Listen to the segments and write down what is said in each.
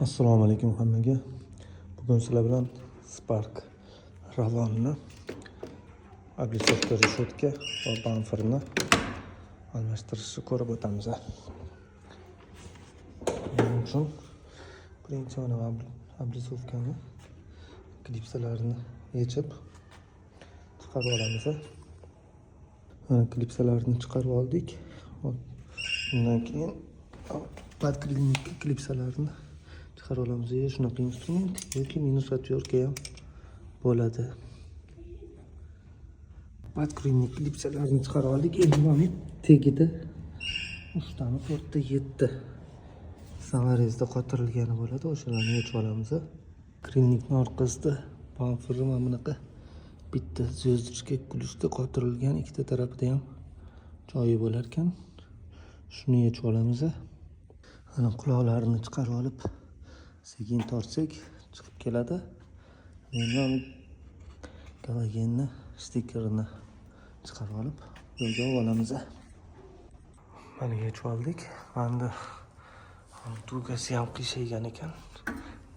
Assalomu alaykum hammaga. Bugun sizlar bilan Spark Ravonni, aglitsovka reshetka va bamferni almashtirishni ko'rib o'tamiz. Buning uchun birinchi aglitsovkani klipsalarini yechib chiqarib olamiz. Klipsalarni chiqarib oldik. Undan keyin podklinik klipsalarni chiqarib olamiz. Shunaqa instrument yoki minus otvertka ham bo'ladi. Podklinik klipsalarni chiqarib oldik. Endi mana tagida 3 tani 4 ta 7 samarezda qotirilgani bo'ladi. O'shalarni yechib olamiz. Klinikning orqasida bamfer mana bunaqa bitta zvezdochka kulishda qotirilgan, ikkita tarafida ham joyi bo'lar ekan. Shuni yechib olamiz. Ana quloqlarini chiqarib olib, sekin tortsak chiqib keladi. Endi galogenni stikerini chiqarib olib, yo'lga olamiz. Mana yechib oldik. Endi tugasi ham qiyshaygan ekan.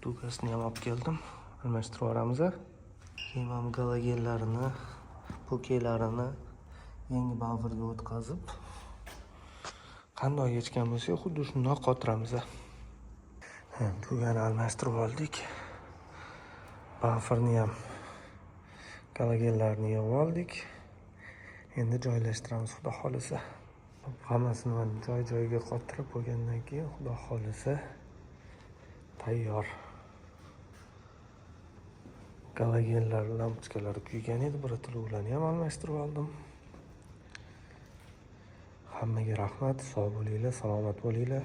Tugasini ham olib keldim. Almashtirib yuboramiz. Keyin mana galogenlarini, pokelarini yangi bamferga o'tkazib, qanday yechgan bo'lsak, xuddi shunday qotiramiz. Tugani almashtirib oldik. Bamferni ham galogenlarni yig'ib oldik. Endi joylashtiramiz, xudo xolisa. Hammasini joy-joyiga qotirib bo'lgandan keyin, xudo xolisa tayyor. Galogenlar lampochkalari kuygan edi, birato'la ham almashtirib oldim. Hammaga rahmat, sog' bo'linglar, salomat bo'linglar.